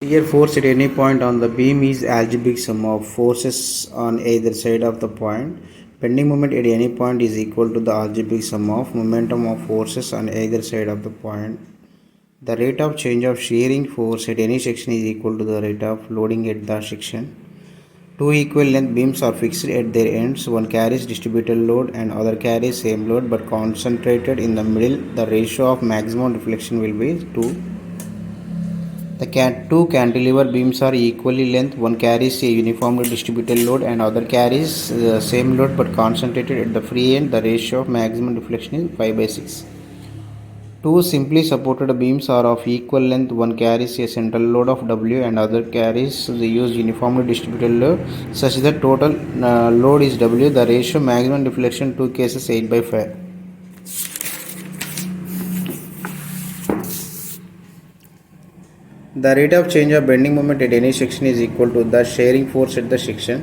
Shear force at any point on the beam is algebraic sum of forces on either side of the point. Bending moment at any point is equal to the algebraic sum of momentum of forces on either side of the point. The rate of change of shearing force at any section is equal to the rate of loading at the section. Two equal length beams are fixed at their ends. One carries distributed load and other carries same load but concentrated in the middle. The ratio of maximum deflection will be 2. The two cantilever beams are equally length. One carries a uniformly distributed load and other carries the same load but concentrated at the free end. The ratio of maximum deflection is 5/6. Two simply supported beams are of equal length. One carries a central load of W and other carries the used uniformly distributed load such that total load is W. The ratio maximum deflection two cases 8/5. The rate of change of bending moment at any section is equal to the shearing force at the section.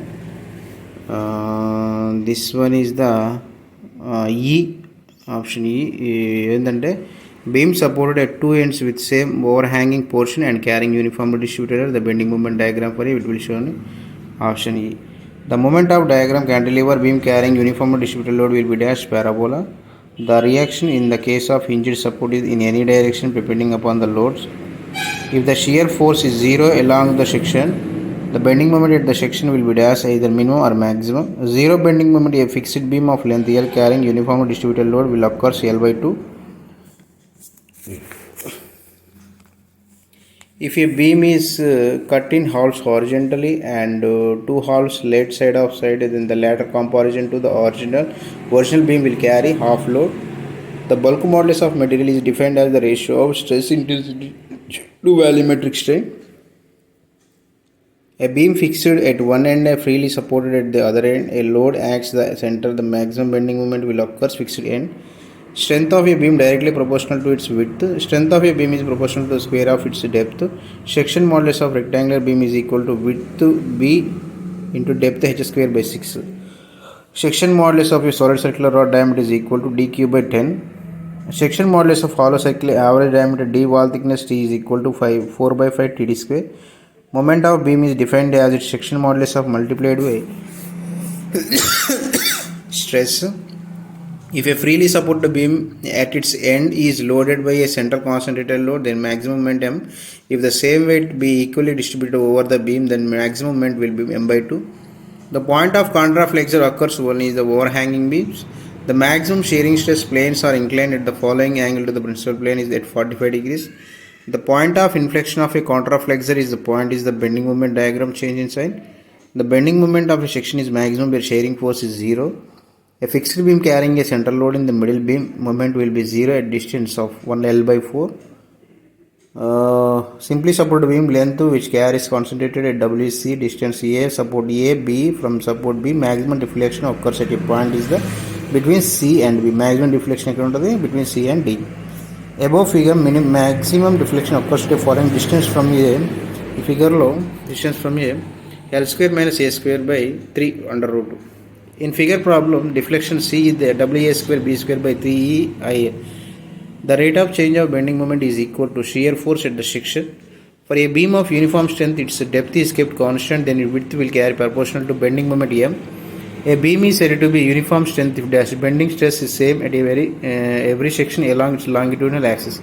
This one is the E, option E. Endante beam supported at two ends with same overhanging portion and carrying uniformly distributed. The bending moment diagram for it will show option E. The moment of diagram cantilever beam carrying uniformly distributed load will be dash parabola. The reaction in the case of hinged support is in any direction depending upon the loads. If the shear force is 0 along the section, the bending moment at the section will be dash either minimum or maximum. Zero bending moment, a fixed beam of length L carrying uniformly distributed load will occur L/2. If a beam is cut in halves horizontally and two halves laid side of side, then the latter comparison to the original beam will carry half load. The bulk modulus of material is defined as the ratio of stress intensity to volumetric strain. A beam fixed at one end and freely supported at the other end. A load acts the center. The maximum bending moment will occur fixed end. Strength of a beam directly proportional to its width. Strength of a beam is proportional to the square of its depth. Section modulus of rectangular beam is equal to width B into depth h square by 6. Section modulus of a solid circular rod diameter is equal to d cube by 10. Section modulus of hollow circular average diameter d wall thickness t is equal to 4/5 td square. Moment of beam is defined as its section modulus of multiplied by stress. If a freely supported beam at its end is loaded by a central concentrated load, then maximum moment m. If the same weight be equally distributed over the beam, then maximum moment will be m/2. The point of contraflexure occurs only in the overhanging beams. The maximum shearing stress planes are inclined at the following angle to the principal plane is at 45 degrees. The point of inflection of a contraflexure is the bending moment diagram change in sign. The bending moment of a section is maximum where shearing force is 0. A fixed beam carrying a central load in the middle beam moment will be 0 at distance of 1 L/4. Simply supported beam length which carries concentrated at WC distance A, support A, B from support B. Maximum deflection occurs at a point is the between C and B. Maximum deflection between C and D. Above figure maximum deflection occurs to the following distance from A. Figure low distance from A L square minus A square by 3 under root 2. In figure problem, deflection C is the WA square B square by 3EIA. The rate of change of bending moment is equal to shear force at the section. For a beam of uniform strength, its depth is kept constant, then its width will carry proportional to bending moment M. A beam is said to be uniform strength if dash bending stress is same at every section along its longitudinal axis.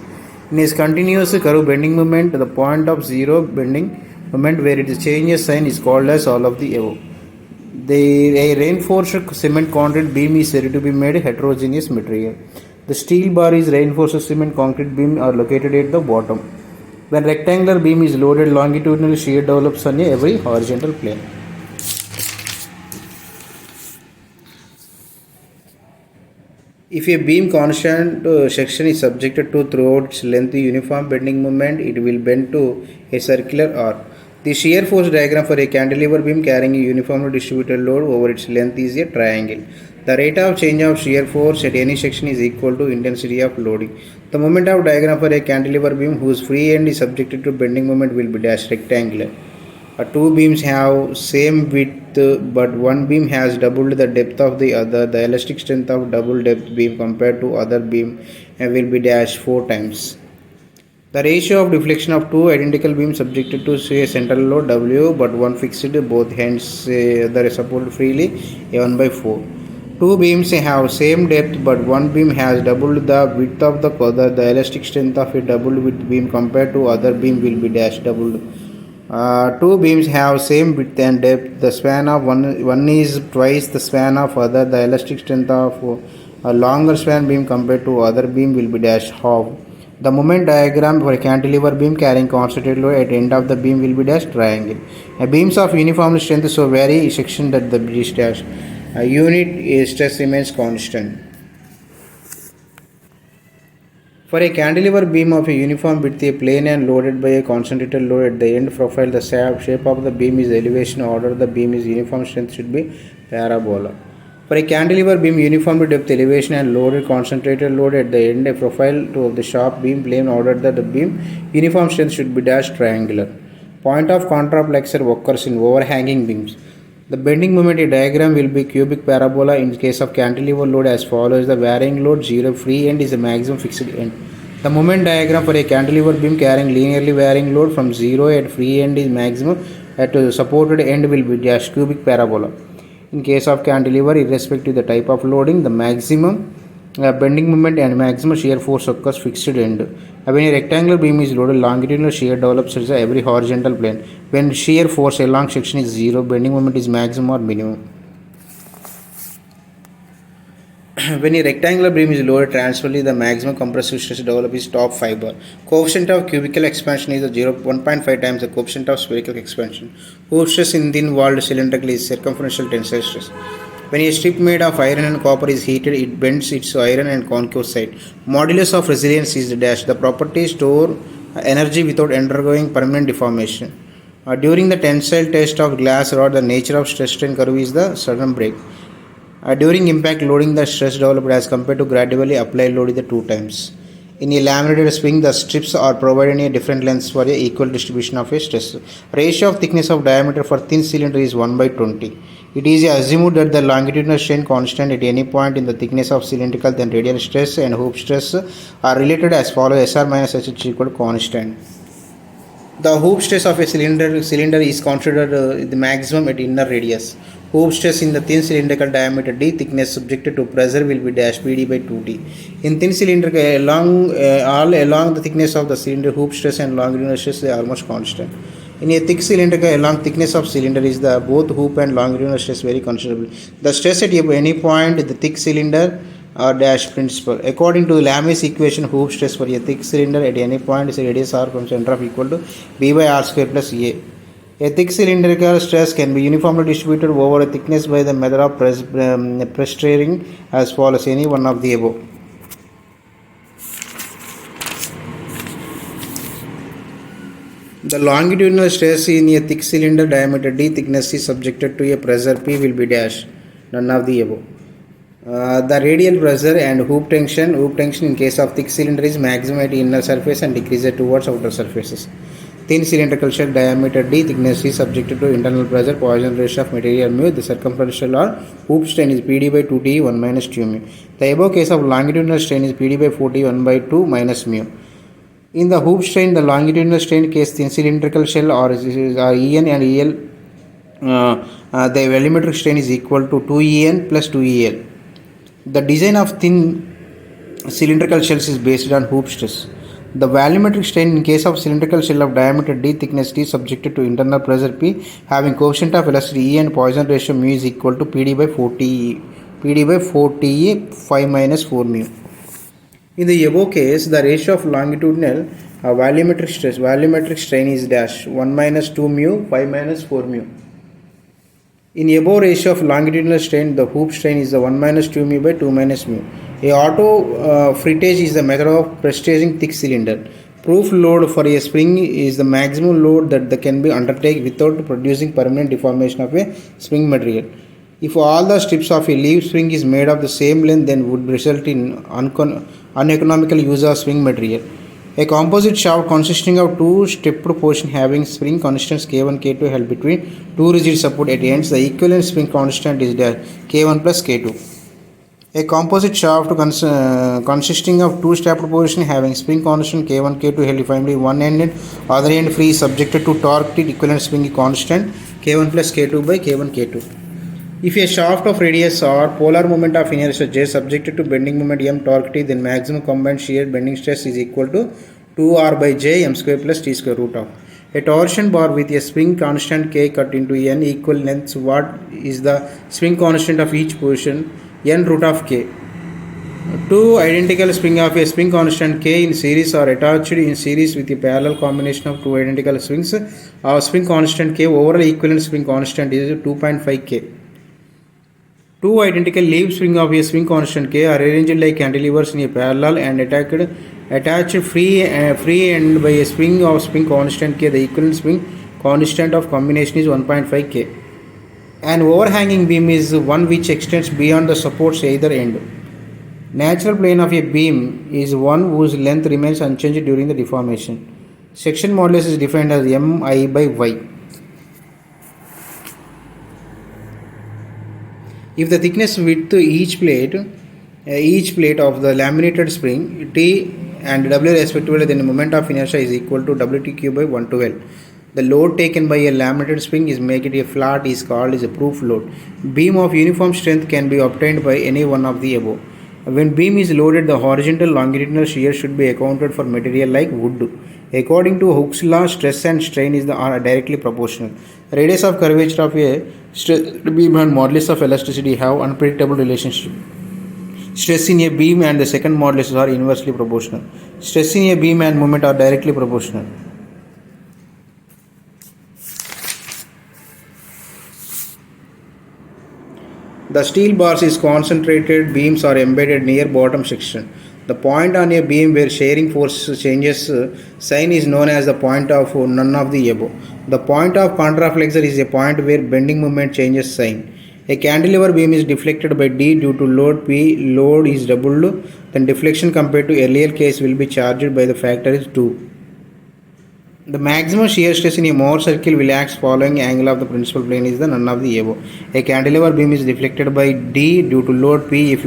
In a continuous curve bending moment, the point of zero bending moment where it changes sign is called as all of the above. A reinforced cement concrete beam is said to be made heterogeneous material. The steel bar is reinforced cement concrete beam are located at the bottom. When rectangular beam is loaded longitudinal shear develops on every horizontal plane. If a beam constant section is subjected to throughout its length uniform bending moment, it will bend to a circular arc. The shear force diagram for a cantilever beam carrying a uniformly distributed load over its length is a triangle. The rate of change of shear force at any section is equal to intensity of loading. The moment of diagram for a cantilever beam whose free end is subjected to bending moment will be dash rectangular. Two beams have same width but one beam has doubled the depth of the other. The elastic strength of double depth beam compared to other beam will be dash 4 times. The ratio of deflection of two identical beams subjected to say a central load W but one fixed both ends the supported freely a 1 by 4. Two beams have same depth but one beam has doubled the width of the other. The elastic strength of a doubled width beam compared to other beam will be dash doubled. Two beams have same width and depth. The span of one is twice the span of other. The elastic strength of a longer span beam compared to other beam will be dash half. The moment diagram for a cantilever beam carrying concentrated load at the end of the beam will be dash triangle. Beams of uniform strength so vary section that the bridge dash. Unit stress remains constant. For a cantilever beam of a uniform width, a plane and loaded by a concentrated load at the end profile, the shape of the beam is elevation order. The beam is uniform strength should be parabola. For a cantilever beam, uniform depth, elevation and loaded concentrated load at the end, a profile of the sharp beam plane ordered that the beam uniform strength should be dash triangular. Point of contraplexer occurs in overhanging beams. The bending moment a diagram will be cubic parabola in case of cantilever load as follows. The varying load 0 free end is the maximum fixed end. The moment diagram for a cantilever beam carrying linearly varying load from 0 at free end is maximum at supported end will be dash cubic parabola. In case of cantilever, irrespective of the type of loading, the maximum bending moment and maximum shear force occurs fixed end. When a rectangular beam is loaded, longitudinal shear develops at every horizontal plane. When shear force along section is 0, bending moment is maximum or minimum. When a rectangular beam is loaded transversely, the maximum compressive stress developed is top fiber. Coefficient of cubical expansion is 1.5 times the coefficient of spherical expansion. Hoop stress in thin-walled cylindrical is circumferential tensile stress. When a strip made of iron and copper is heated, it bends its iron and concave side. Modulus of resilience is dash. The property store energy without undergoing permanent deformation. During the tensile test of glass rod, the nature of stress strain curve is the sudden break. During impact loading, the stress developed as compared to gradually applied load is the 2 times. In a laminated spring, the strips are provided in a different lengths for a equal distribution of a stress. Ratio of thickness of diameter for thin cylinder is 1 by 20. It is assumed that the longitudinal strain constant at any point in the thickness of cylindrical then radial stress and hoop stress are related as follows: SR minus H equal to constant. The hoop stress of a cylinder is considered the maximum at inner radius. Hoop stress in the thin cylindrical diameter d thickness subjected to pressure will be dash PD by 2T. In thin cylinder all along the thickness of the cylinder, hoop stress and longitudinal stress are almost constant. In a thick cylinder, along thickness of cylinder is the both hoop and longitudinal stress very considerable. The stress at any point in the thick cylinder or dash principle. According to Lamy's equation, hoop stress for a thick cylinder at any point is a radius r from center of equal to b by r square plus a. A thick cylindrical stress can be uniformly distributed over a thickness by the method of pressuring as follows: any one of the above. The longitudinal stress in a thick cylinder diameter d thickness is subjected to a pressure P will be dash, none of the above. The radial pressure and hoop tension in case of thick cylinder is maximum at inner surface and decreases towards outer surfaces. Thin cylindrical shell diameter d thickness is subjected to internal pressure, Poisson ratio of material mu. The circumferential or hoop strain is PD by 2T 1 minus 2 mu. The above case of longitudinal strain is PD by 40 1 by 2 minus mu. In the hoop strain, the longitudinal strain case thin cylindrical shell or En and El, the volumetric strain is equal to 2En plus 2El. The design of thin cylindrical shells is based on hoop stress. The volumetric strain in case of cylindrical shell of diameter d thickness t subjected to internal pressure P having coefficient of elasticity E and Poisson ratio mu is equal to PD by 40 5 minus 4 mu. In the above case, the ratio of longitudinal volumetric strain is dash 1 minus 2 mu 5 minus 4 mu. In above ratio of longitudinal strain, the hoop strain is the 1 minus 2 mu by 2 minus mu. A auto freightage is the method of pressurizing thick cylinder. Proof load for a spring is the maximum load that can be undertaken without producing permanent deformation of a spring material. If all the strips of a leaf spring is made of the same length, then would result in uneconomical use of spring material. A composite shaft consisting of two stepped portions having spring constants K1 K2 held between two rigid support at ends, the equivalent spring constant is K1 plus K2. A composite shaft consisting of two stepped positions having spring constant K1, K2 held firmly one end and other end free is subjected to torque T equivalent spring constant K1 plus K2 by K1 K2. If a shaft of radius R, polar moment of inertia J subjected to bending moment M torque T, then maximum combined shear bending stress is equal to 2R by J M square plus T square root of. A torsion bar with a spring constant K cut into N equal lengths. What is the spring constant of each position? N root of K. Two identical springs of a spring constant K in series are attached in series with a parallel combination of two identical springs of spring constant K. Overall equivalent spring constant is 2.5 K. Two identical leaf springs of a spring constant K are arranged like cantilevers in a parallel and attached free end by a spring of spring constant K. The equivalent spring constant of combination is 1.5 K. An overhanging beam is one which extends beyond the supports either end. Natural plane of a beam is one whose length remains unchanged during the deformation. Section modulus is defined as mi by y. If the thickness width each plate of the laminated spring T and W respectively, then the moment of inertia is equal to WTQ by 112. The load taken by a laminated spring is make it a flat is called as a proof load. Beam of uniform strength can be obtained by any one of the above. When beam is loaded, the horizontal longitudinal shear should be accounted for material like wood. According to Hooke's law, stress and strain are directly proportional. Radius of curvature of a beam and modulus of elasticity have unpredictable relationship. Stress in a beam and the second modulus are inversely proportional. Stress in a beam and moment are directly proportional. The steel bars is concentrated beams are embedded near bottom section. The point on a beam where shearing force changes sign is known as the point of none of the above. The point of contraflexure is a point where bending moment changes sign. A cantilever beam is deflected by D due to load P. Load is doubled, then deflection compared to earlier case will be charged by the factor is 2. The maximum shear stress in a Mohr circle will act following angle of the principal plane is the none of the above. A cantilever beam is deflected by D due to load P. If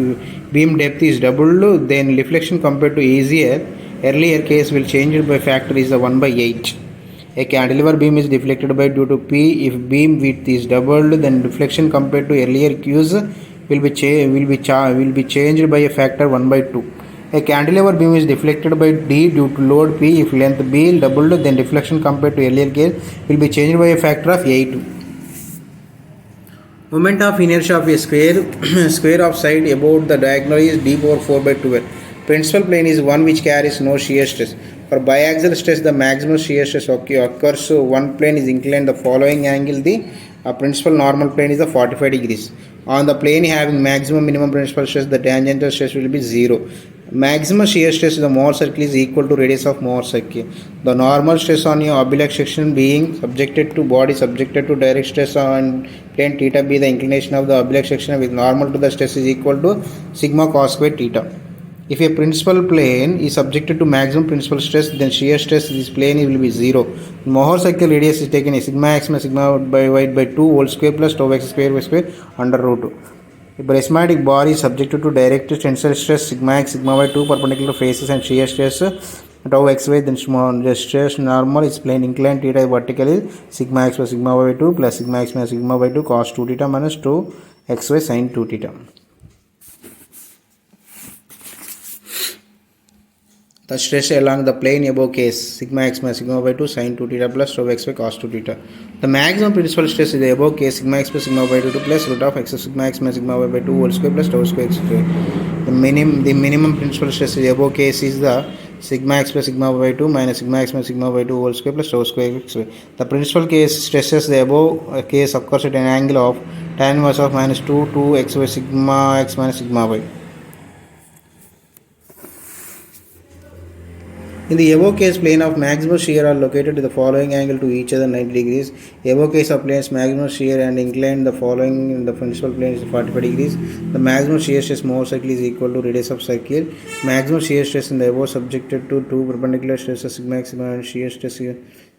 beam depth is doubled, then deflection compared to earlier case will change by factor is the 1 by 8. A cantilever beam is deflected by due to P. If beam width is doubled, then deflection compared to earlier Q's will be changed by a factor 1 by 2. A cantilever beam is deflected by D due to load P. If length B doubled, then deflection compared to earlier case will be changed by a factor of 8. Moment of inertia of a square of side about the diagonal is d power 4 by 12. Principal plane is one which carries no shear stress. For biaxial stress, the maximum shear stress occurs. So one plane is inclined the following angle. The principal normal plane is the 45 degrees. On the plane having maximum minimum principal stress, the tangential stress will be 0. Maximum shear stress in the Mohr circle is equal to radius of Mohr circle. The normal stress on your oblique section being subjected to body subjected to direct stress on plane theta b, the inclination of the oblique section with normal to the stress is equal to sigma cos square theta. If a principal plane is subjected to maximum principal stress, then shear stress in this plane will be 0. Mohr circle radius is taken as sigma x minus sigma by y by 2 whole square plus tau x square y square under root 2. A prismatic bar is subjected to direct tensile stress sigma x sigma by 2 perpendicular faces and shear stress tau xy, then stress normal is plane inclined theta vertical is sigma x by sigma by 2 plus sigma x minus sigma by 2 cos 2 theta minus 2 xy sin 2 theta. The stress along the plane above case sigma x minus sigma by 2 sin 2 theta plus tau xy cos 2 theta. The maximum principal stress is the above case sigma x plus sigma by 2 plus root of x sigma x minus sigma by 2 whole square plus tau square x square. The minimum principal stress is the above case is the sigma x plus sigma by 2 minus sigma x minus sigma by 2 whole square plus tau square x square. The principal case stresses the above case occurs at an angle of tan inverse of minus 2 xy sigma x minus sigma y. In the above case, plane of maximum shear are located at the following angle to each other 90 degrees. Above case of planes maximum shear and inclined the following in the principal plane is 45 degrees. The maximum shear stress Mohr circle is equal to radius of circle. Maximum shear stress in the above subjected to two perpendicular stresses sigma x and shear stress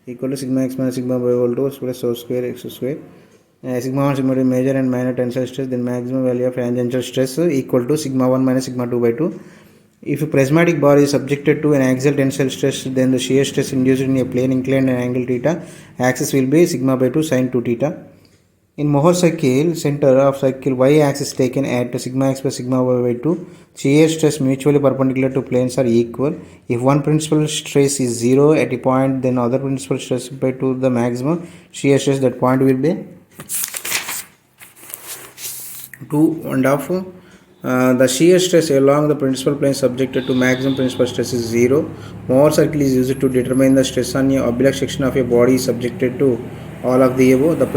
equal to sigma x minus sigma by whole 2 plus tau square x square. Sigma 1 sigma 2 major and minor tensile stress, then maximum value of tangential stress equal to sigma 1 minus sigma 2 by 2. If a prismatic bar is subjected to an axial tensile stress, then the shear stress induced in a plane inclined and angle theta axis will be sigma by 2 sin 2 theta. In Mohr cycle, center of cycle y axis taken at sigma x plus sigma y by 2, shear stress mutually perpendicular to planes are equal. If one principal stress is 0 at a point, then other principal stress by 2 the maximum shear stress that point will be 2.5. The shear stress along the principal plane subjected to maximum principal stress is 0. Mohr circle is used to determine the stress on a oblique section of a body subjected to all of the above. The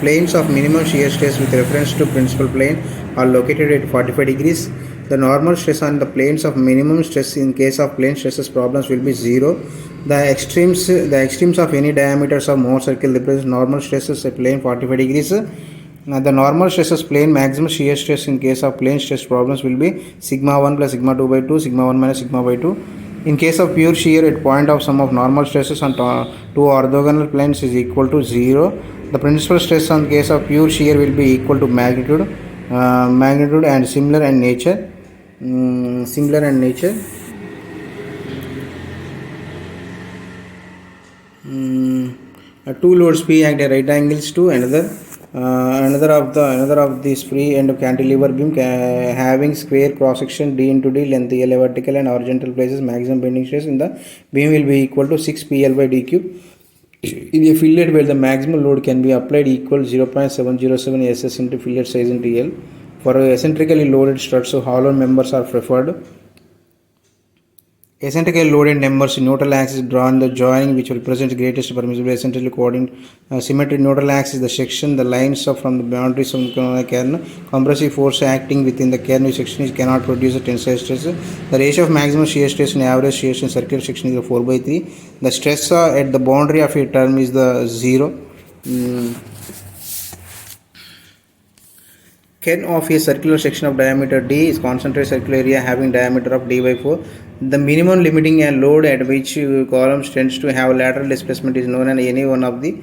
planes of minimum shear stress with reference to principal plane are located at 45 degrees. The normal stress on the planes of minimum stress in case of plane stresses problems will be 0. The extremes of any diameters of Mohr circle represent normal stresses at plane 45 degrees. The normal stresses plane maximum shear stress in case of plane stress problems will be sigma 1 plus sigma 2 by 2, sigma 1 minus sigma by 2. In case of pure shear at point of sum of normal stresses on two orthogonal planes is equal to 0. The principal stress on case of pure shear will be equal to magnitude and similar and nature. Two loads P act at right angles to another of this free end of cantilever beam having square cross section d into d length L vertical and horizontal places maximum bending stress in the beam will be equal to 6 PL by d cube. In a fillet where the maximum load can be applied equal 0.707 SS into fillet size into L. For eccentrically loaded struts, so hollow members are preferred. Eccentrically loaded members in neutral axis drawn the joining which represents greatest permissible eccentrically coordinate symmetry. Neutral axis the section the lines from the boundaries of the kernel. Compressive force acting within the kernel section cannot produce a tensile stress. The ratio of maximum shear stress and average shear stress in circular section is 4/3. The stress at the boundary of a term is the 0. Kern of a circular section of diameter d is concentrated circular area having diameter of d by 4. The minimum limiting a load at which column tends to have lateral displacement is known as any one of the.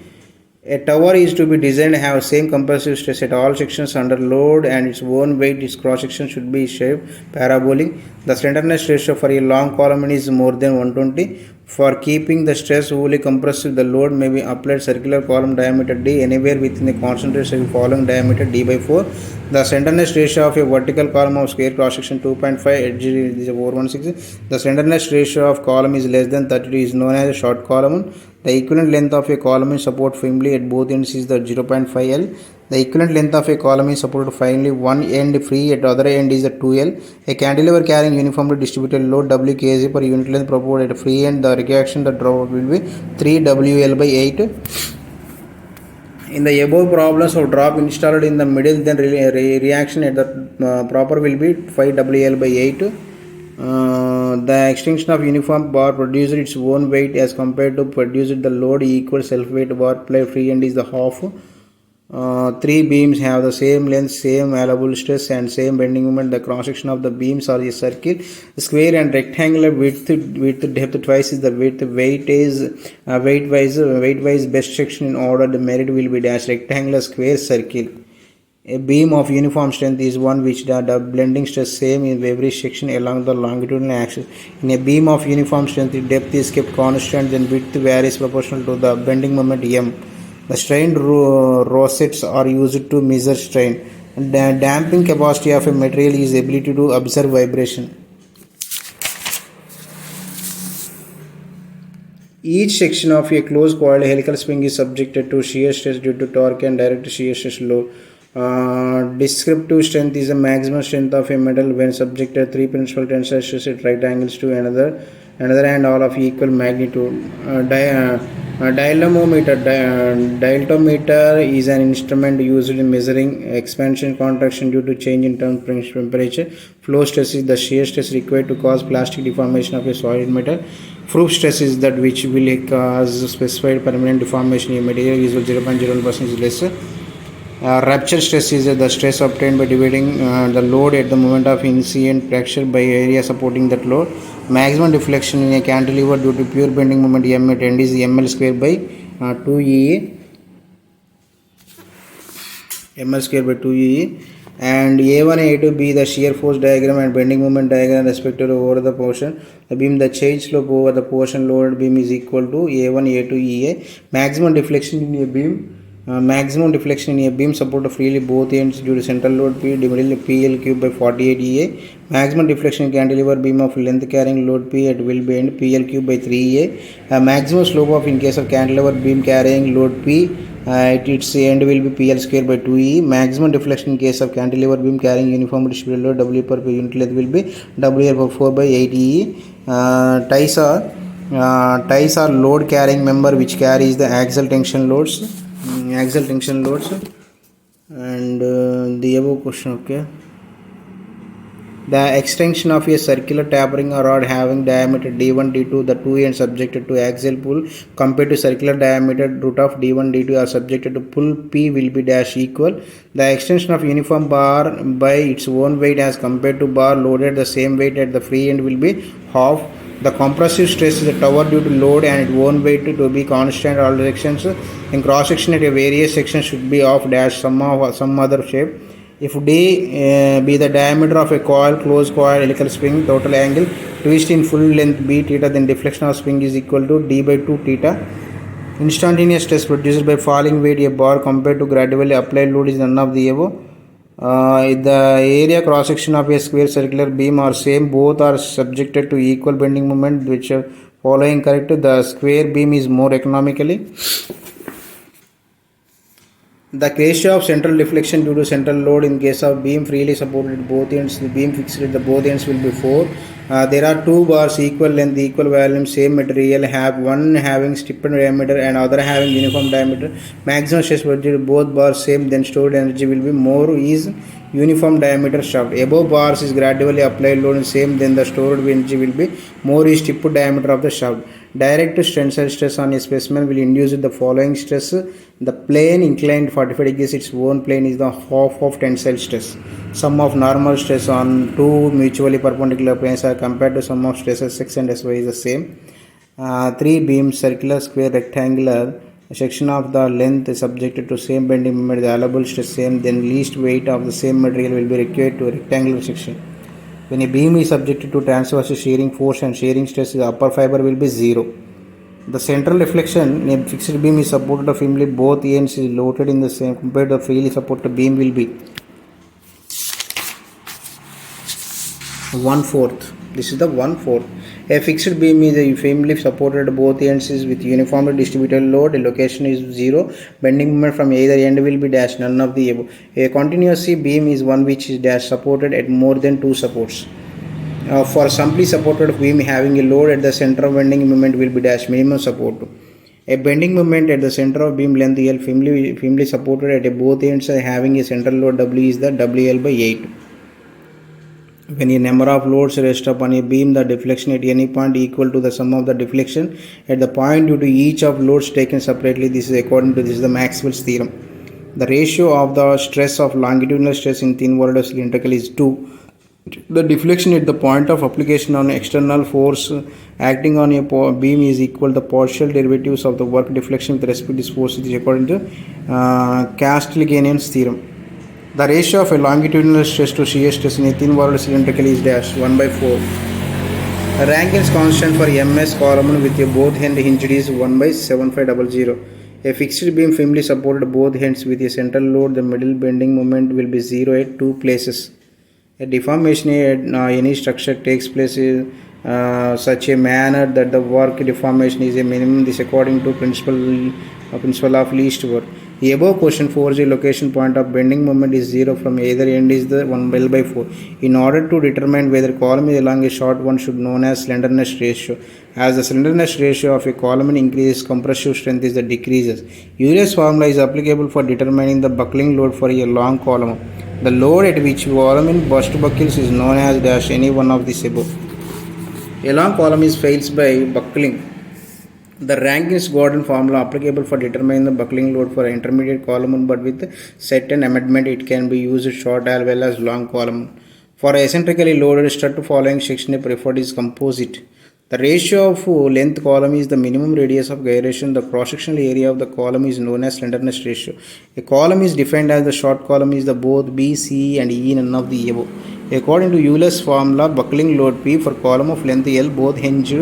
A tower is to be designed to have same compressive stress at all sections under load and its own weight. Its cross section should be shaped parabolic. The slenderness ratio for a long column is more than 120. For keeping the stress wholly compressive, the load may be applied circular column diameter d anywhere within the concentrated following diameter d by 4. The slenderness ratio of a vertical column of square cross section 2.5 edge is 416. The slenderness ratio of column is less than 32 is known as a short column. The equivalent length of a column is supported firmly at both ends is the 0.5 L. The equivalent length of a column is supported firmly one end free at the other end is the 2L. A cantilever carrying uniformly distributed load WKg per unit length proposed at a free end, the reaction the drop will be 3WL by 8. In the above problems of drop installed in the middle, then reaction at the proper will be 5WL by 8. The extension of uniform bar produced its own weight as compared to produced the load equal self weight bar play free end is the half. Three beams have the same length, same allowable stress and same bending moment. The cross section of the beams are a circle, square and rectangular width depth twice is the width. Weight wise best section in order the merit will be dash rectangular square circle. A beam of uniform strength is one which the blending stress same in every section along the longitudinal axis. In a beam of uniform strength, the depth is kept constant, then width varies proportional to the bending moment m. The strained rosettes are used to measure strain. The damping capacity of a material is ability to observe vibration. Each section of a closed coiled helical spring is subjected to shear stress due to torque and direct shear stress load. Descriptive strength is the maximum strength of a metal when subjected three principal tensile stress at right angles to another and all of equal magnitude. Dilatometer is an instrument used in measuring expansion contraction due to change in temperature. Flow stress is the shear stress required to cause plastic deformation of a solid metal. Proof stress is that which will cause specified permanent deformation in material usually 0.01% is less. Rupture stress is the stress obtained by dividing the load at the moment of incident pressure by area supporting that load. Maximum deflection in a cantilever due to pure bending moment m at end is ml square by 2EA. ml square by 2e, and a1 and a2 be the shear force diagram and bending moment diagram respectively over the portion. The beam, the change slope over the portion loaded beam is equal to a1 a2 ea. Maximum deflection in a beam. Maximum deflection in a beam supported freely both ends due to central load P divided PL cube by 48 EA. Maximum deflection in cantilever beam of length carrying load P at will be end PL cube by 3 EA. Maximum slope of in case of cantilever beam carrying load P at its end will be PL square by 2E. Maximum deflection in case of cantilever beam carrying uniform distributed load W per unit length will be W per 4 by 8 EE. Ties are load carrying member which carries the axial tension loads. And the above question. Okay, the extension of a circular tapering rod having diameter d1 d2, the two ends subjected to axial pull compared to circular diameter root of d1 d2 are subjected to pull P will be dash equal. The extension of uniform bar by its own weight as compared to bar loaded the same weight at the free end will be half. The compressive stress is a tower due to load and its own weight to be constant all sections. In cross section at a various section should be of dash some other shape. If D be the diameter of a coil, closed coil, helical spring, total angle, twist in full length B theta, then deflection of spring is equal to D by 2 theta. Instantaneous stress produced by falling weight a bar compared to gradually applied load is none of the above. The area cross section of a square circular beam are same, both are subjected to equal bending moment, which following correct. The square beam is more economically. The ratio of central deflection due to central load in case of beam freely supported both ends, the beam fixed at the both ends will be 4. There are two bars equal length, equal volume, same material, have one having stepped diameter and other having uniform diameter. Maximum stress budget both bars same, then stored energy will be more is uniform diameter shaft. Above bars is gradually applied load same, then the stored energy will be more is tipped diameter of the shaft. Direct tensile stress on a specimen will induce the following stress. The plane inclined 45 degrees, its own plane is the half of tensile stress. Sum of normal stress on two mutually perpendicular planes are compared to sum of stresses x and sy is the same. 3 beams, circular, square, rectangular. A section of the length is subjected to same bending moment, the allowable stress same, then least weight of the same material will be required to a rectangular section. When a beam is subjected to transverse shearing force and shearing stress, the upper fiber will be 0. The central deflection in a fixed beam is supported firmly, both ends is loaded in the same compared to the freely supported beam will be 1/4. This is the 1/4. A fixed beam is firmly supported both ends is with uniformly distributed load. The location is 0. Bending moment from either end will be dash none of the above. A continuous beam is one which is dash supported at more than 2 supports. For simply supported beam having a load at the center of bending moment will be dash minimum support. A bending moment at the center of beam length L firmly supported at both ends having a central load W is the WL by 8. When a number of loads rest upon a beam, the deflection at any point equal to the sum of the deflection at the point due to each of loads taken separately. This is according to this is the Maxwell's theorem. The ratio of the stress of longitudinal stress in thin walled cylindrical is 2. The deflection at the point of application on external force acting on a beam is equal to the partial derivatives of the work deflection with respect to this force. This is according to Castigliano's theorem. The ratio of a longitudinal stress to shear stress in a thin walled cylindrical is dash 1/4. Rankine's constant for MS column with a both end hinged is 1/7500. A fixed beam firmly supported both ends with a central load. The middle bending moment will be 0 at 2 places. A deformation in any structure takes place in such a manner that the work deformation is a minimum. This according to principle of least work. The above question for the location point of bending moment is 0 from either end is the 1/4. In order to determine whether column is along a short one should known as slenderness ratio. As the slenderness ratio of a column increases, compressive strength is the decreases. Euler's formula is applicable for determining the buckling load for a long column. The load at which column burst buckles is known as dash any one of these above. A long column is fails by buckling. The Rankine's Gordon formula applicable for determining the buckling load for an intermediate column, but with certain amendment it can be used short as well as long column. For eccentrically loaded strut following section preferred is composite. The ratio of length column is the minimum radius of gyration. The cross-sectional area of the column is known as slenderness ratio. A column is defined as the short column is the both B, C and E, none of the above. According to Euler's formula, buckling load P for column of length L both hinged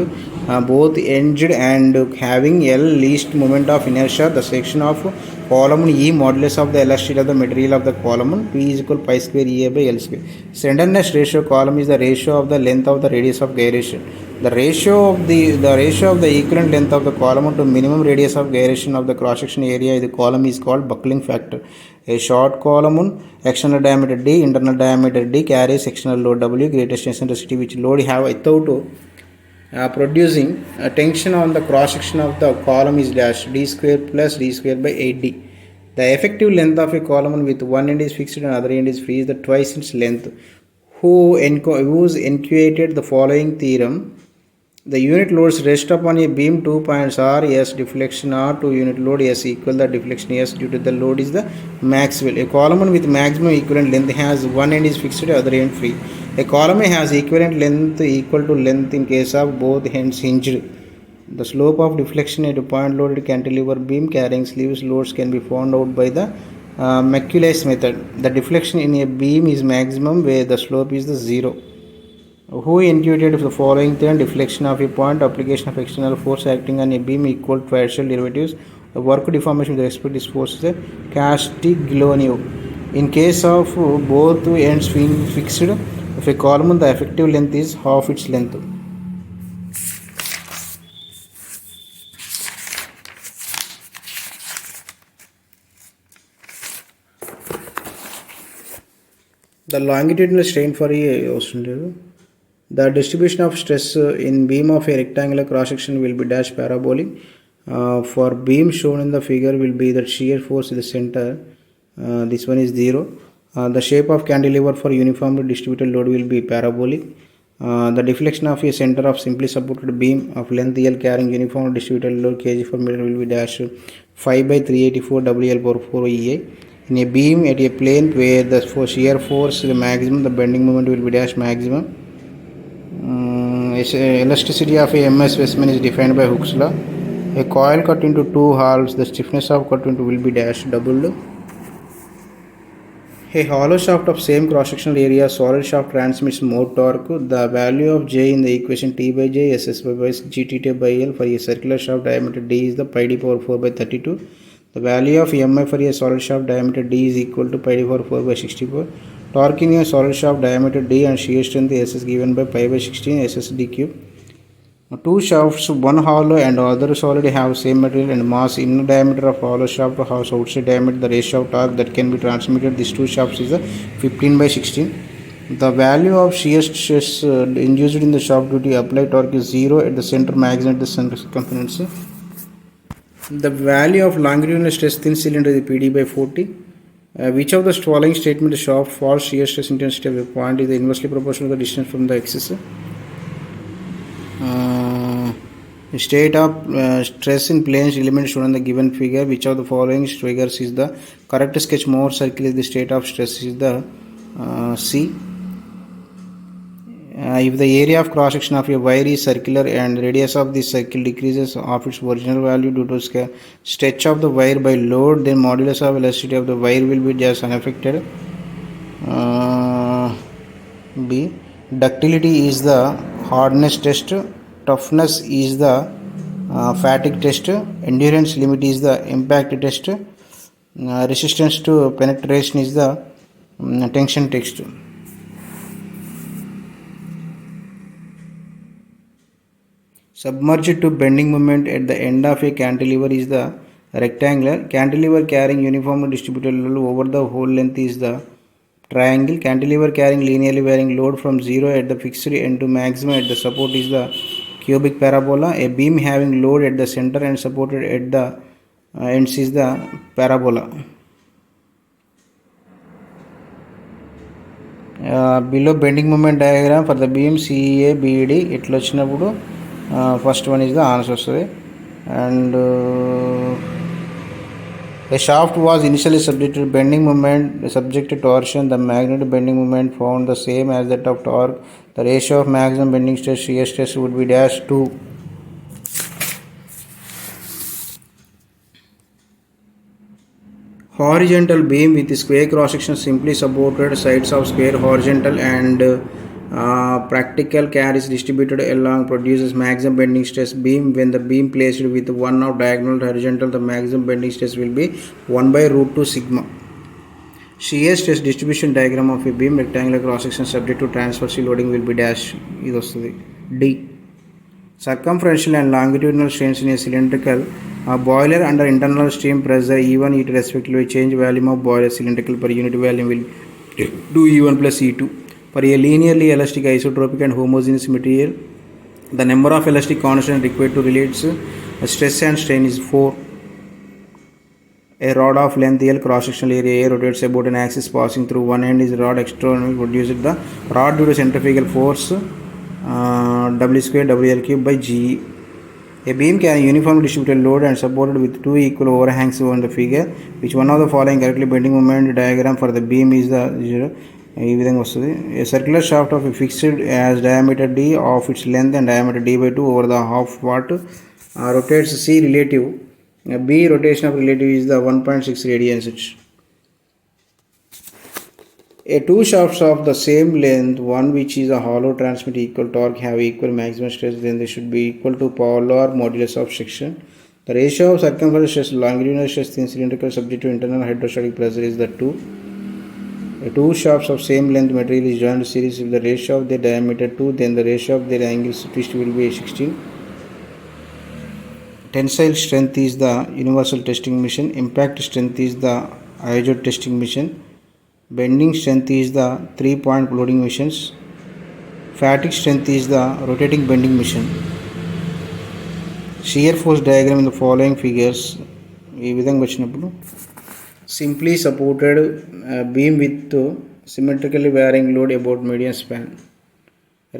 and having L least moment of inertia, the section of column E modulus of the elasticity of the material of the column P is equal pi square EA by L square. Slenderness ratio column is the ratio of the length of the radius of gyration. The ratio of the equivalent length of the column to minimum radius of gyration of the cross section area of the column is called buckling factor. A short column external diameter D, internal diameter D carries external load W, greatest eccentricity which load have without producing a tension on the cross section of the column is dash D square plus D square by 8D. The effective length of a column with one end is fixed and other end is free is the twice its length. Who's enunciated the following theorem? The unit loads rest upon a beam 2 points R, S, deflection R to unit load S equal the deflection S due to the load is the Maxwell. A column with maximum equivalent length has one end is fixed, other end free. A column has equivalent length equal to length in case of both ends hinged. The slope of deflection at a point loaded cantilever beam carrying sleeves loads can be found out by the Macaulay method. The deflection in a beam is maximum where the slope is the 0. Who intuited the following theorem? Deflection of a point, application of external force acting on a beam equal to partial derivatives. The work deformation with respect to this force is a Castiglione. In case of both ends being fixed of a column, the effective length is half its length. The longitudinal strain for a the distribution of stress in beam of a rectangular cross section will be dash parabolic. For beam shown in the figure will be that shear force in the center. This one is 0. The shape of cantilever for uniformly distributed load will be parabolic. The deflection of a center of simply supported beam of length L carrying uniformly distributed load kg per meter will be dash 5 by 384 WL power 4 EA. In a beam at a plane where the shear force is the maximum, the bending moment will be dash maximum. Elasticity of a MS specimen is defined by Hooke's law. A coil cut into two halves, the stiffness of cut into will be dash doubled. A hollow shaft of same cross-sectional area, solid shaft transmits more torque. The value of J in the equation T by J, SS by GT by L for a circular shaft diameter D is the pi d power 4 by 32. The value of MI for a solid shaft diameter D is equal to pi d power 4 by 64. Torque in a solid shaft diameter D and shear strength S is given by pi by 16 SS d cube. Two shafts, one hollow and other solid, have same material and mass. Inner diameter of hollow shaft has outside diameter. The ratio of torque that can be transmitted these two shafts is 15 by 16. The value of shear stress induced in the shaft due to applied torque is 0 at the center maximum at the center circumference. The value of longitudinal stress thin cylinder is PD by 40. Which of the following statement the shaft falls shear stress intensity of a point is inversely proportional to the distance from the axis? State of stress in planes element shown in the given figure. Which of the following figures is the correct sketch? More circle is the state of stress is the C. If the area of cross section of a wire is circular and radius of this circle decreases of its original value due to stretch of the wire by load, then modulus of elasticity of the wire will be just unaffected. B. Ductility is the hardness test, toughness is the fatigue test, endurance limit is the impact test, resistance to penetration is the tension test. Submerged to bending moment at the end of a cantilever is the rectangular. Cantilever carrying uniformly distributed load over the whole length is the triangle. Cantilever carrying linearly varying load from 0 at the fixed end to maximum at the support is the cubic parabola. A beam having load at the center and supported at the ends is the parabola. Below bending moment diagram for the beam CA BD ఇట్లా వచ్చినప్పుడు first one is the answer వస్తుంది. And a shaft was initially subjected to bending moment, subject to torsion. The magnetic bending moment found the same as that of torque. The ratio of maximum bending stress shear stress would be dash 2. Horizontal beam with square cross section simply supported sides of square horizontal and practical carries distributed along produces maximum bending stress beam. When the beam placed with one of diagonal horizontal, the maximum bending stress will be 1 by root 2 sigma. Shear stress distribution diagram of a beam rectangular cross section subject to transverse loading will be dash. D. Circumferential and longitudinal strains in a cylindrical boiler under internal steam pressure E1 E2 respectively. Change volume of boiler cylindrical per unit volume will do E1 plus E2. For a linearly elastic isotropic and homogeneous material, the number of elastic constants required to relate stress and strain is 4. A rod of length L cross-sectional area A rotates about an axis passing through one end is rod externally produces the rod due to centrifugal force W square WL cube by G. A beam carrying uniformly distributed load and supported with two equal overhangs on the figure, which one of the following correctly bending moment diagram for the beam is the 0. A circular shaft of a fixed as diameter d of its length and diameter d by 2 over the half watt rotates C relative. B rotation of relative is the 1.6 radians. A two shafts of the same length, one which is a hollow transmit equal torque have equal maximum stress, then they should be equal to polar modulus of section. The ratio of circumferential stress longitudinal stress in cylindrical subject to internal hydrostatic pressure is the 2. A two shafts of same length material is joined series if the ratio of their diameter 2, then the ratio of their angles twist will be 16. Tensile strength is the universal testing machine. Impact strength is the iodide testing machine. Bending strength is the 3-point loading machines. Fatigue strength is the rotating bending machine. Shear force diagram in the following figures. ఈ విధంగా వచ్చినప్పుడు simply supported beam with symmetrically varying load about median span.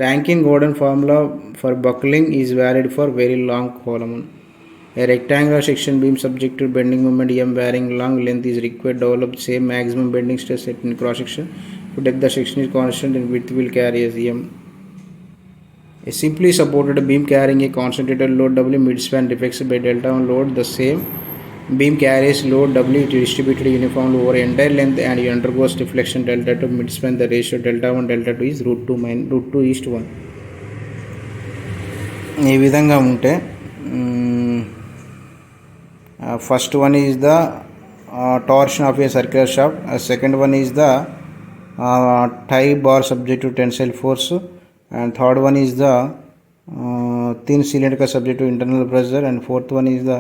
Rankine-Gordon formula for buckling is valid for very long column. A rectangular section beam subject to bending moment M varying long length is required to develop same maximum bending stress at in cross section. If depth the section is constant and width will carry as M. A simply supported beam carrying a concentrated load W midspan defects by delta on load. The same beam carries load W distributed uniformly over entire length and undergoes deflection delta to midspan. The ratio delta 1 delta 2 is root 2 is to 1. ఈ విధంగా ఉంటే first one is the torsion of a circular shaft, second one is the tie bar subject to tensile force, and third one is the thin cylindrical subject to internal pressure, and fourth one is the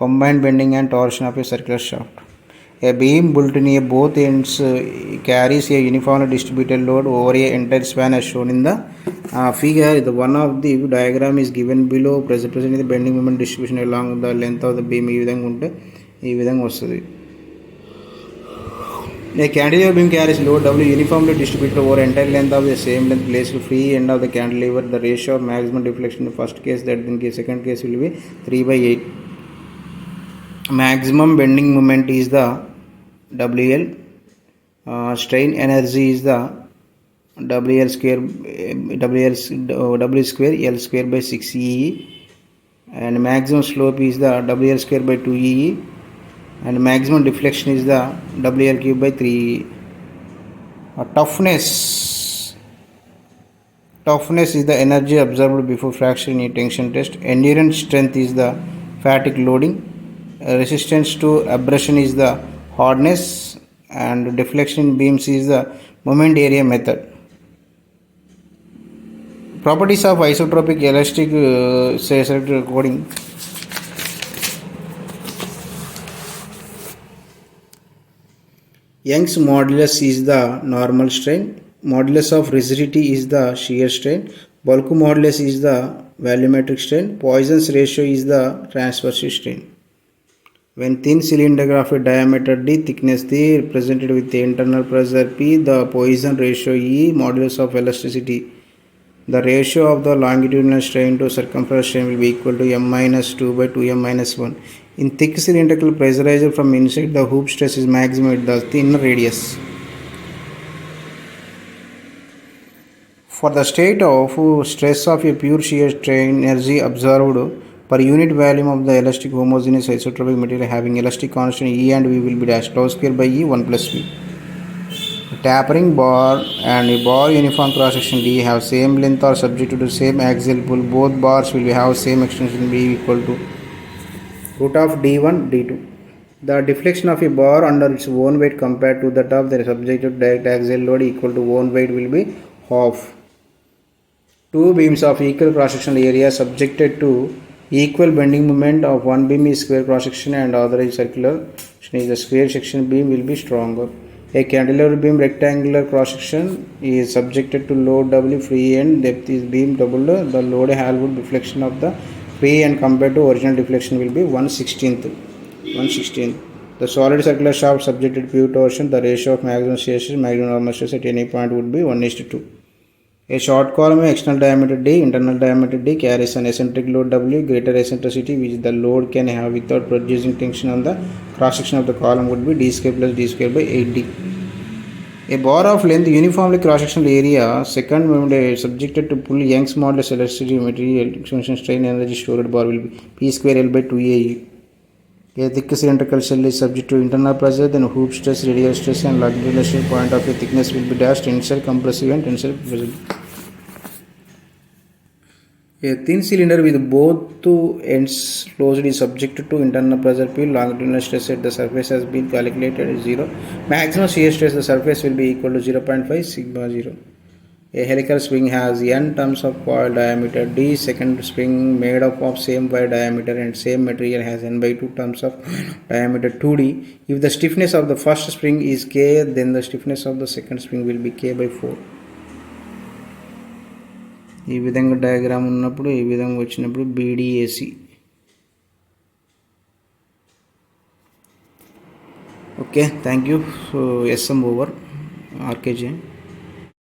combined bending and torsion of a circular shaft. A beam built near both ends carries a uniformly distributed load over a entire span as shown in the figure. The one of the diagram is given below. Presenting the bending moment distribution along the length of the beam. ఈ విధంగా వస్తుంది. A cantilever beam carries load W uniformly distributed over entire length of the same length placed free end of the cantilever. The ratio of maximum deflection in the first case, that in the second case will be 3/8. Maximum bending moment is the WL. Strain energy is the WL square W square L square by 6 EE, and maximum slope is the WL square by 2 EE, and maximum deflection is the WL cube by 3 EE. Toughness is the energy absorbed before fracture in a tension test. Endurance strength is the fatigue loading. Resistance to abrasion is the hardness, and deflection in beams is the moment area method. Properties of isotropic elastic coding. Young's modulus is the normal strain. Modulus of rigidity is the shear strain. Bulk modulus is the volumetric strain. Poisson's ratio is the transverse strain. When thin cylinder of a diameter d, thickness d represented with the internal pressure P, the Poisson ratio E, modulus of elasticity. The ratio of the longitudinal strain to circumference strain will be equal to M minus 2 by 2M minus 1. In thick cylindrical pressurizer from inside, the hoop stress is maximum at the thin radius. For the state of stress of a pure shear strain energy observed per unit volume of the elastic homogeneous isotropic material having elastic constant E and V will be dash tau square by E 1 plus V. Tapering bar and a bar uniform cross section D have same length or subject to same axial pull. Both bars will have same extension B equal to root of D1 D2. The deflection of a bar under its own weight compared to that of the subjected direct axial load equal to own weight will be half. Two beams of equal cross-sectional area subjected to equal bending moment of one beam is square cross-section and other is circular. The square section beam will be stronger. A cantilever beam rectangular cross-section is subjected to load W, free end depth is beam double. The load Hallwood deflection of the free end compared to original deflection will be 1/16. The solid circular shaft subjected to pure torsion, the ratio of maximum shear stress, maximum normal stress at any point would be 1:2. A short column with external diameter D, internal diameter D carries an eccentric load W, greater eccentricity which the load can have without producing tension on the cross section of the column would be D square plus D square by 8D. A bar of length uniformly cross sectional area, second moment is subjected to pull Young's modulus elasticity material expansion strain energy stored bar will be P square L by 2A. A thick cylindrical shell is subject to internal pressure, then hoop stress, radial stress, and longitudinal stress point of a thickness will be dash tensile, compressive, and tensile pressure. A thin cylinder with both ends closed is subjected to internal pressure P. Longitudinal stress at the surface has been calculated as 0. Maximum shear stress at the surface will be equal to 0.5 sigma 0. A helical spring has n terms of coil diameter d. Second spring made up of same wire diameter and same material has n by 2 terms of diameter 2d. If the stiffness of the first spring is k, then the stiffness of the second spring will be k by 4. ఈ విధంగా diagram ఉన్నప్పుడు ఈ విధంగా వచ్చినప్పుడు BDAC. Okay, thank you. So SM over RKG.